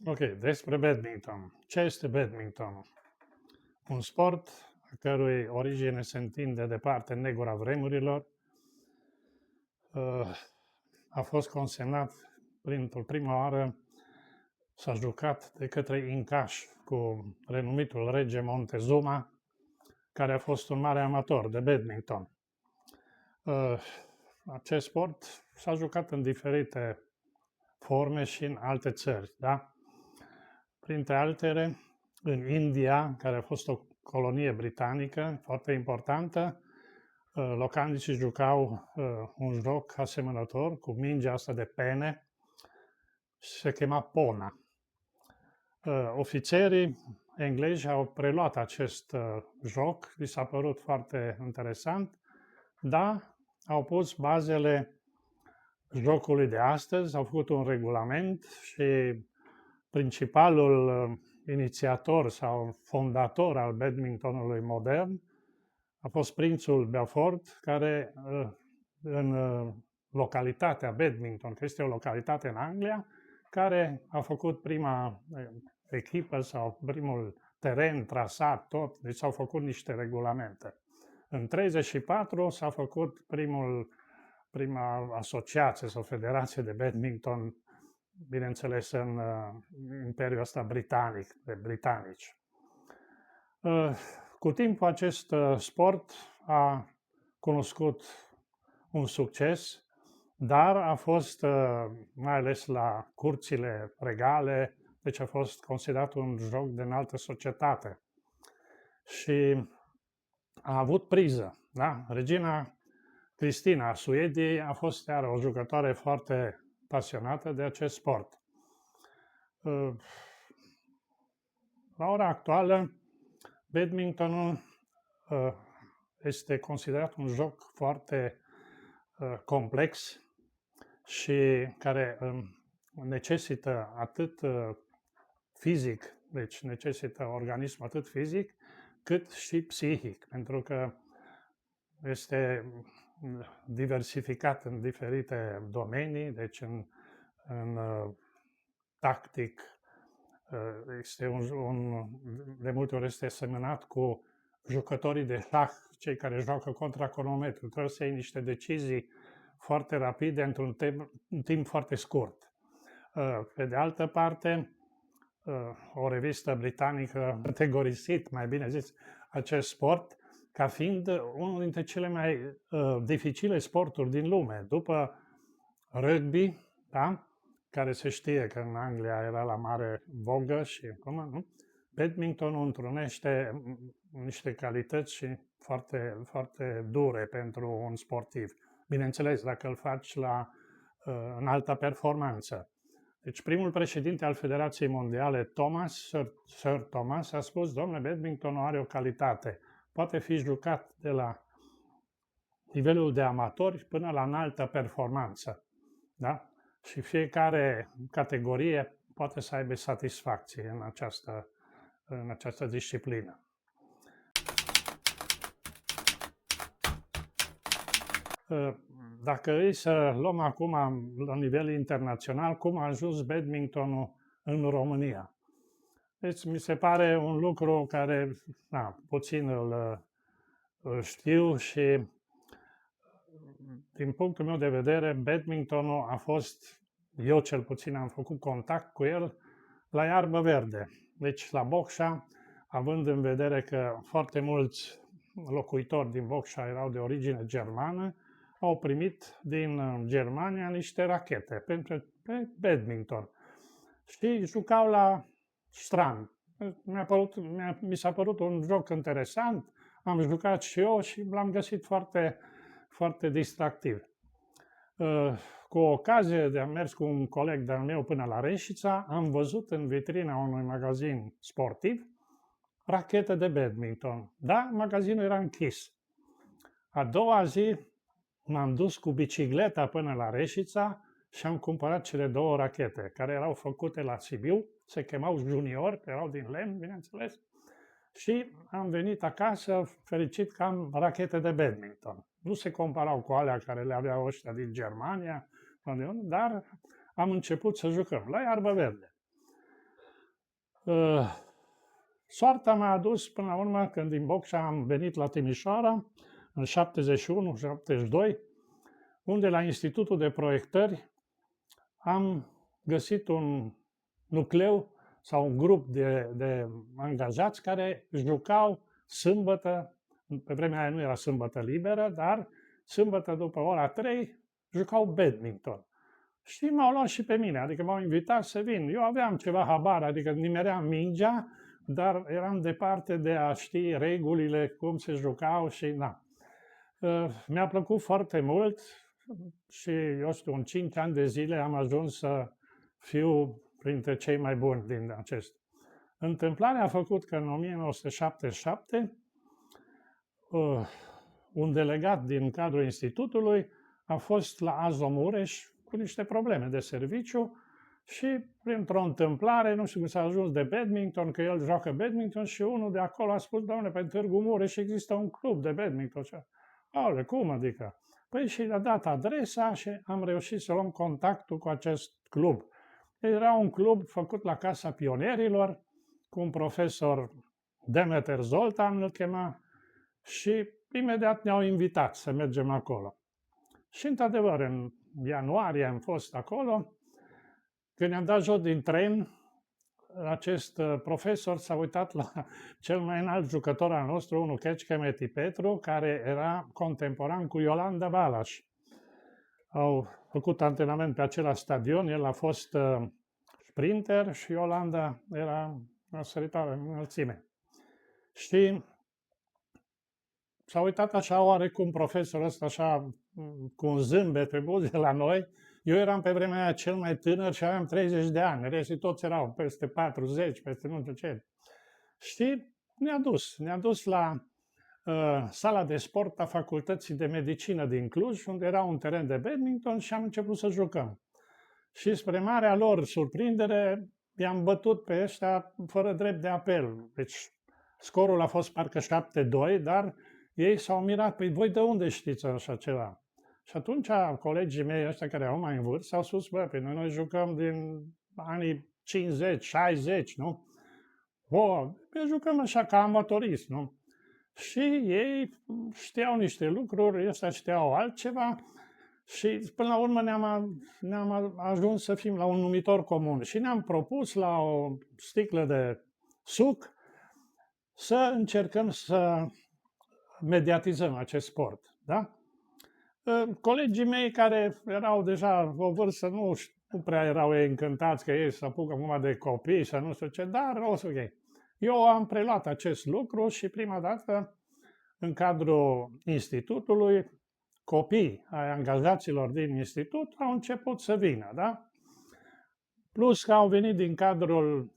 Ok, despre badminton. Ce este badmintonul? Un sport a cărui origine se întinde departe în negura vremurilor. A fost consemnat pentru prima oară, s-a jucat de către incași cu renumitul rege Montezuma, care a fost un mare amator de badminton. Acest sport s-a jucat în diferite forme și în alte țări, da? Printre altele, în India, care a fost o colonie britanică foarte importantă, localnicii jucau un joc asemănător cu mingea asta de pene, se chema pona. Ofițerii englezi au preluat acest joc, li s-a părut foarte interesant, dar au pus bazele jocului de astăzi, au făcut un regulament și principalul inițiator sau fondator al badmintonului modern a fost prințul Beaufort, care în localitatea Badminton, că este o localitate în Anglia, care a făcut prima echipă sau primul teren trasat, tot, deci s-au făcut niște regulamente. În 1934 s-a făcut prima asociație sau federație de badminton, bineînțeles în Imperiul ăsta britanic, de britanici. Cu timpul acest sport a cunoscut un succes, dar a fost, mai ales la curțile regale, deci a fost considerat un joc de înaltă societate. Și a avut priză, da? Regina Cristina a Suediei a fost iar o jucătoare foarte pasionată de acest sport. La ora actuală, badmintonul este considerat un joc foarte complex și care necesită atât fizic, deci necesită organism atât fizic, cât și psihic, pentru că este diversificat în diferite domenii, deci în tactic, de multe ori este semănat cu jucătorii de șah, cei care joacă contra cronometru. Trebuie să iei niște decizii foarte rapide într-un timp foarte scurt. Pe de altă parte, o revistă britanică a categorisit, mai bine zis, acest sport ca fiind unul dintre cele mai dificile sporturi din lume. După rugby, da? Care se știe că în Anglia era la mare vogă și acum, nu? Badmintonul întrunește niște calități și foarte, foarte dure pentru un sportiv. Bineînțeles, dacă îl faci la înaltă performanță. Deci primul președinte al Federației Mondiale, Sir Thomas, a spus: domnule, badmintonul are o calitate. Poate fi jucat de la nivelul de amatori până la înaltă performanță. Da? Și fiecare categorie poate să aibă satisfacție în această disciplină. Dacă e să luăm acum la nivel internațional cum a ajuns badmintonul în România. Deci mi se pare un lucru care puțin îl știu și din punctul meu de vedere badmintonul a fost, eu cel puțin am făcut contact cu el la iarbă verde. Deci la Bocșa, având în vedere că foarte mulți locuitori din Bocșa erau de origine germană, au primit din Germania niște rachete pentru badminton și jucau la strand. Mi s-a părut un joc interesant, am jucat și eu și l-am găsit foarte, foarte distractiv. Cu ocazie de a mers cu un coleg de-al meu până la Reșița, am văzut în vitrina unui magazin sportiv rachete de badminton. Da, magazinul era închis. A doua zi m-am dus cu bicicleta până la Reșița și am cumpărat cele două rachete, care erau făcute la Sibiu, se chemau Junior, erau din lemn, bineînțeles, și am venit acasă fericit că am rachete de badminton. Nu se comparau cu alea care le aveau ăștia din Germania, dar am început să jucăm la iarbă verde. Soarta m-a adus până la urmă când din Bocșa am venit la Timișoara în 71-72, unde la Institutul de Proiectări am găsit un nucleu sau un grup de angajați care jucau sâmbătă, pe vremea aia nu era sâmbătă liberă, dar sâmbătă după ora 3 jucau badminton. Și m-au luat și pe mine, adică m-au invitat să vin. Eu aveam ceva habar, adică nimeream mingea, dar eram departe de a ști regulile, cum se jucau și na. Mi-a plăcut foarte mult și, eu știu, în 5 ani de zile am ajuns să fiu printre cei mai buni din acest. Întâmplarea a făcut că în 1977 un delegat din cadrul institutului a fost la Azo Mureș cu niște probleme de serviciu și printr-o întâmplare, nu știu cum s-a ajuns de badminton, că el joacă badminton și unul de acolo a spus, doamne, pe Târgu Mureș există un club de badminton. Aole, cum adică? Păi și a dat adresa și am reușit să luăm contactul cu acest club. Era un club făcut la Casa Pionierilor, cu un profesor Demeter Zoltan îl chema, și imediat ne-au invitat să mergem acolo. Și într-adevăr, în ianuarie am fost acolo. Când ne-am dat jos din tren, acest profesor s-a uitat la cel mai înalt jucător al nostru, unul Kecskemeti Petru, care era contemporan cu Iolanda Balas. Au făcut antrenament pe același stadion, el a fost sprinter și Iolanda era săritoare în înălțime. Și s-a uitat așa oarecum profesorul ăsta, așa cu un zâmbet pe buze la noi. Eu eram pe vremea aia cel mai tânăr și aveam 30 de ani, restii toți erau peste 40, peste nu știu ce. Și ne-a dus la sala de sport a Facultății de Medicină din Cluj, unde era un teren de badminton și am început să jucăm. Și spre marea lor surprindere, i-am bătut pe ăștia fără drept de apel. Deci scorul a fost parcă 7-2, dar ei s-au mirat, păi voi de unde știți așa ceva? Și atunci colegii mei ăștia care au mai în vârstă au spus, bă, pe noi jucăm din anii 50, 60, nu? Noi jucăm așa ca amatorist, nu? Și ei știau niște lucruri, ăștia știau altceva și până la urmă ne-am ajuns să fim la un numitor comun și ne-am propus la o sticlă de suc să încercăm să mediatizăm acest sport, da? Colegii mei care erau deja o vârstă, nu prea erau ei încântați că ei se apucă acum de copii și nu știu ce, dar o să ok. Eu am preluat acest lucru și prima dată, în cadrul institutului, copii ai angajaților din institut au început să vină, da? Plus că au venit din cadrul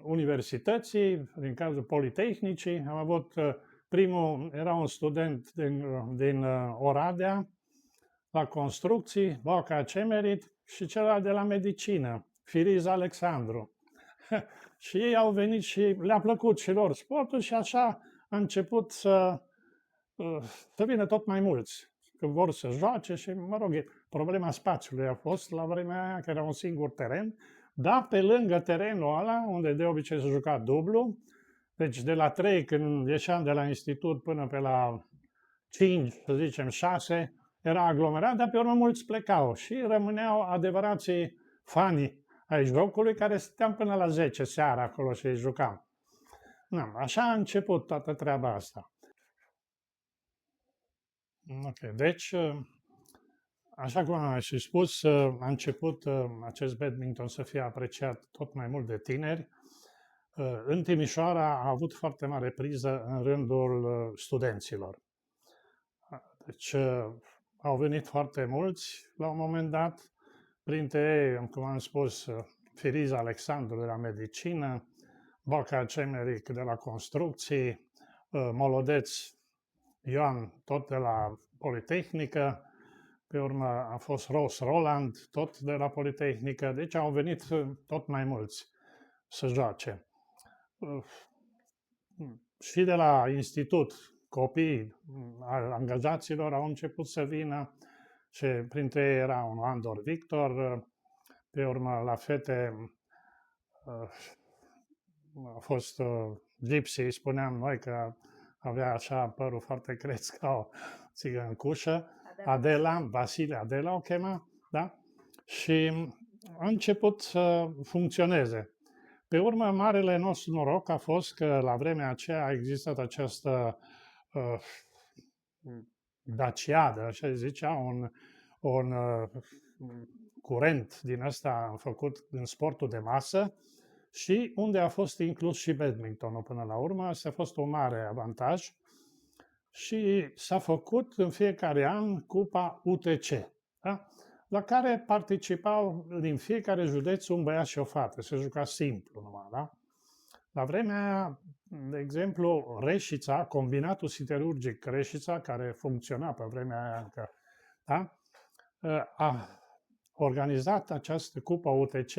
universității, din cadrul Politehnicii. Am avut primul, era un student din Oradea, la construcții, Boca Cemerit, și celălalt de la medicină, Firiz Alexandru. Și ei au venit și le-a plăcut și lor sportul și așa a început să vină tot mai mulți, că vor să joace și, mă rog, problema spațiului a fost la vremea aia, că era un singur teren, dar pe lângă terenul ăla, unde de obicei se juca dublu, deci de la 3 când ieșeam de la institut până pe la 5, să zicem 6, era aglomerat, dar pe urmă mulți plecau și rămâneau adevărații fani ai jocului, care stăteam până la 10 seara acolo și jucam. Așa a început toată treaba asta. Ok, deci, așa cum am și spus, a început acest badminton să fie apreciat tot mai mult de tineri. În Timișoara a avut foarte mare priză în rândul studenților. Deci au venit foarte mulți la un moment dat, printre ei, cum am spus, Firiz Alexandru de la medicină, Boca Cemeric de la construcții, Molodeț Ioan tot de la Politehnică, pe urmă a fost Ros Roland tot de la Politehnică, deci au venit tot mai mulți să joace. Și de la institut, copii al angajaților au început să vină și printre ei era un Andor Victor, pe urmă la fete a fost Gypsy, spuneam noi că avea așa părul foarte creț ca o țigăncușă. Adela, Vasile Adela o chema, da? Și a început să funcționeze. Pe urmă, marele nostru noroc a fost că la vremea aceea a existat această daciadă, așa zicea, un curent din ăsta făcut în sportul de masă și unde a fost inclus și badmintonul până la urmă. Asta a fost un mare avantaj și s-a făcut în fiecare an Cupa UTC, da? La care participau din fiecare județ un băiat și o fată. Se juca simplu numai, da? La vremea aia, de exemplu, Reșița, combinatul siderurgic Reșița, care funcționa pe vremea aia încă, da? A organizat această Cupa UTC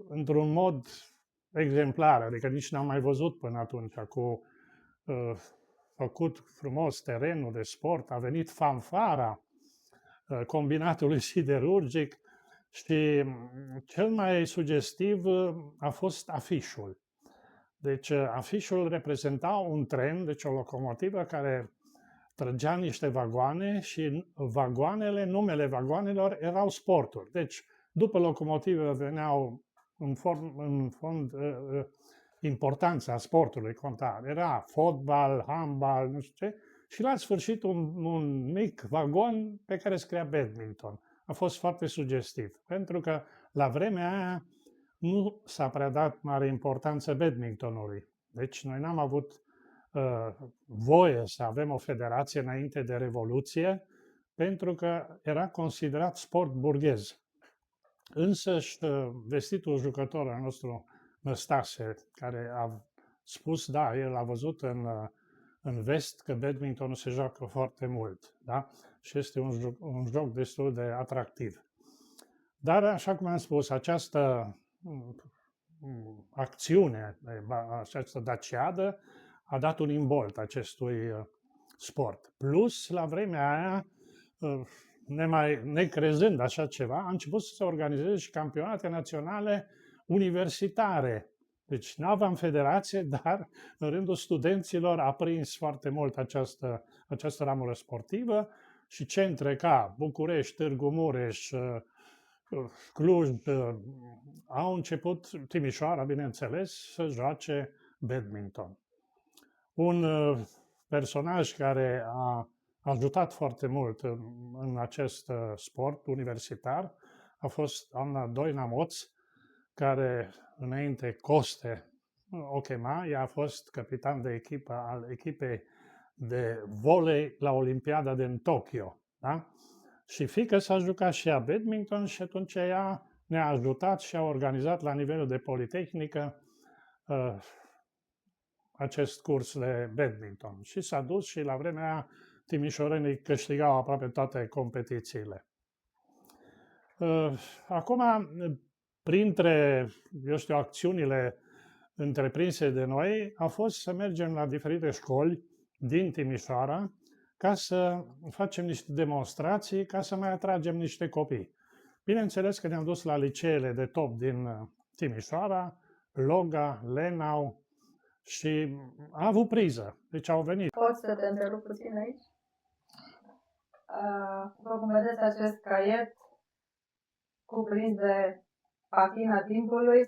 într-un mod exemplar, adică nici n-am mai văzut până atunci, cu făcut frumos terenul de sport, a venit fanfara combinatului siderurgic și cel mai sugestiv a fost afișul. Deci afișul reprezenta un tren, deci o locomotivă care trăgea niște vagoane și vagoanele, numele vagoanelor erau sporturi. Deci după locomotivă veneau în fond importanța sportului conta. Era fotbal, handbal, nu știu ce, și la sfârșit un mic vagon pe care scria badminton. A fost foarte sugestiv, pentru că la vremea aia nu s-a predat mare importanță badmintonului. Deci noi n-am avut voie să avem o federație înainte de Revoluție, pentru că era considerat sport burghez. Însăși vestitul jucător al nostru, Năstase, care a spus, da, el a văzut în vest că badmintonul se joacă foarte mult, da? Și este un joc destul de atractiv. Dar, așa cum am spus, această acțiune, această daciadă, a dat un imbolt acestui sport. Plus, la vremea aia, necrezând așa ceva, a început să se organizeze și campionate naționale universitare. Deci nu aveam federație, dar în rândul studenților a prins foarte mult această ramură sportivă și centre ca București, Târgu Mureș, Cluj, au început, Timișoara, bineînțeles, să joace badminton. Un personaj care a ajutat foarte mult în acest sport universitar a fost doamna Doina Moț, care înainte Coste o chema. Ea a fost capitan de echipă al echipei de volei la Olimpiada din Tokyo. Da? Și fiică s-a jucat și ea badminton și atunci ea ne-a ajutat și a organizat la nivelul de politehnică acest curs de badminton. Și s-a dus și la vremea aia timișorenii câștigau aproape toate competițiile. Acum, printre, acțiunile întreprinse de noi, a fost să mergem la diferite școli din Timișoara ca să facem niște demonstrații, ca să mai atragem niște copii. Bineînțeles că ne-am dus la liceele de top din Timișoara, Loga, Lenau, și a avut priză. Deci au venit. Pot să te întrerup puțin aici? După cum vedeți, acest caiet cuprinde patina timpului.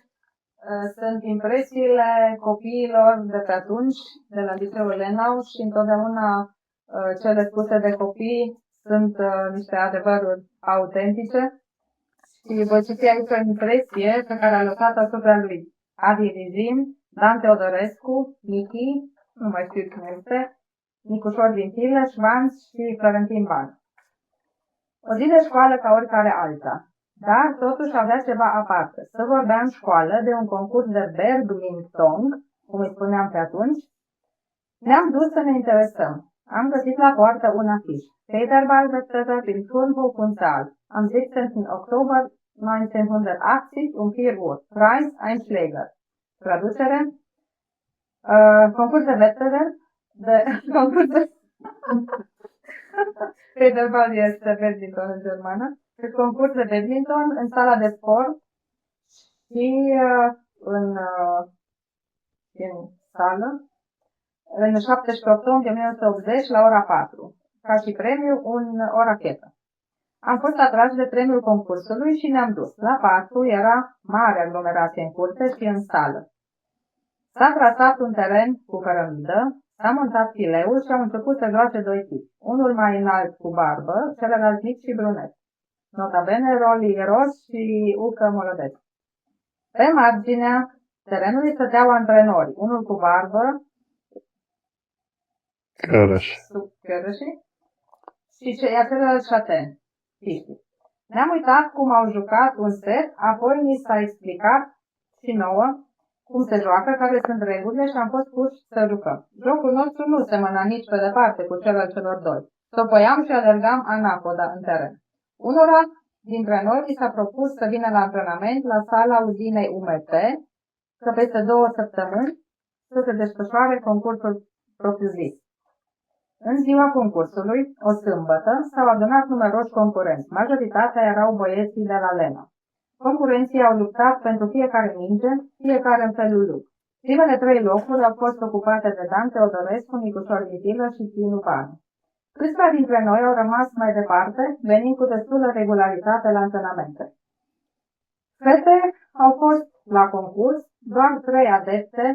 Sunt impresiile copiilor de pe atunci, de la liceul Lenau, și întotdeauna cele spuse de copii sunt niște adevăruri autentice. Și voi citi aici o impresie pe care a lăsat asupra lui Adi Rizin, Dan Teodorescu, Michi, nu mai știu cine este, Nicușor Vintilă, Șvanț și Florentin Ban. O zi de școală ca oricare alta, dar totuși avea ceva aparte. Se vorbea în școală de un concurs de badminton, cum îi spuneam pe atunci. Ne-am dus să ne interesăm. Am găsit la poartă un afiș. Federballwettbewerb in Turnhof und Saal. Am 16. Oktober 1980 um 4 Uhr. Preis ein Schläger. Traducere. Concurs de wettbewerb. Concurs de Federball este badminton în germană. Concurs de badminton în sala de sport și în în sală în 17 octombrie 1980 la ora 4. Ca și premiu, o rachetă. Am fost atrași de premiul concursului și ne-am dus. La 4 era mare aglomerație în curte și în sală. S-a trasat un teren cu cărămidă, s-a montat fileul și au început să joace doi tipi. Unul mai înalt cu barbă, celălalt mic și brunet. Nota bene, Roli Ros și Ucă Molodescu. Pe marginea terenului stăteau antrenori, unul cu barbă, și celălalt șaten. Ne-am uitat cum au jucat un set, apoi ni s-a explicat și nouă cum se joacă, care sunt regulile și am fost puși să jucăm. Jocul nostru nu semăna nici pe departe cu cel al celor doi. Stopăiam și alergam anapoda în teren. Unora dintre noi i s-a propus să vină la antrenament la sala uzinei UMT, că peste 2 săptămâni să se desfășoare concursul propriu-zis. În ziua concursului, o sâmbătă, s-au adunat numeroși concurenți. Majoritatea erau băieții de la Lena. Concurenții au luptat pentru fiecare minge, fiecare în felul lui. Primele 3 locuri au fost ocupate de Dan Teodorescu, Nicușor Vitilă și Ținu Panu. Câțiva dintre noi au rămas mai departe, venind cu destulă regularitate la antrenamente. Fete au fost la concurs doar 3 adepte,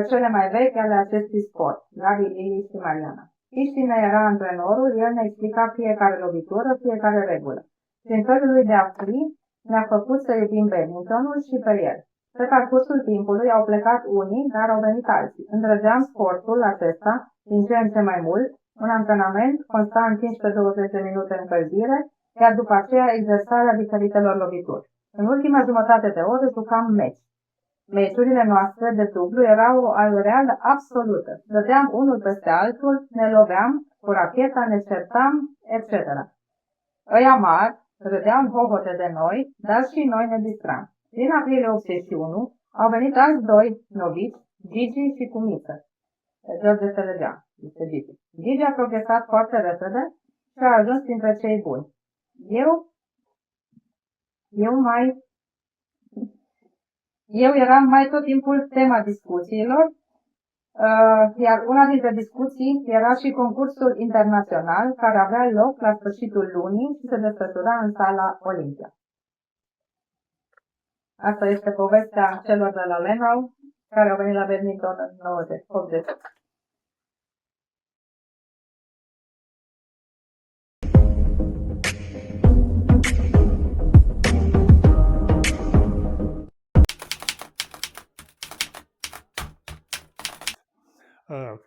cele mai vechi ale acestui sport, Gabi, Lili și Mariana. Cristina era antrenorul, el ne explica fiecare lovitură, fiecare regulă. Prin felul lui de a fi, ne-a făcut să iubim badmintonul și pe el. Pe parcursul timpului au plecat unii, dar au venit alții. Îndrăgeam sportul acesta din ce în ce mai mult. Un antrenament consta în 15-20 de minute încălzire, iar după aceea exersarea diferitelor lovituri. În ultima jumătate de oră jucam meci. Meciurile noastre de dublu erau o alureală absolută. Dădeam unul peste altul, ne loveam cu racheta, ne certam, etc. Ăia mari râdeau în hohote de noi, dar și noi ne distram. Din aprilie 81 au venit alți 2 noviți, Gigi și Cumiță. George Selegea, este Gigi. Gigi a progresat foarte repede și a ajuns printre cei buni. Eu eram mai tot timpul tema discuțiilor, iar una dintre discuții era și concursul internațional care avea loc la sfârșitul lunii și se desfășura în sala Olimpia. Asta este povestea celor de la Lenau care au venit la badminton în 80.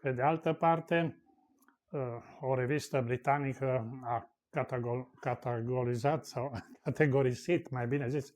Pe de altă parte, o revistă britanică a categorisit, mai bine zis,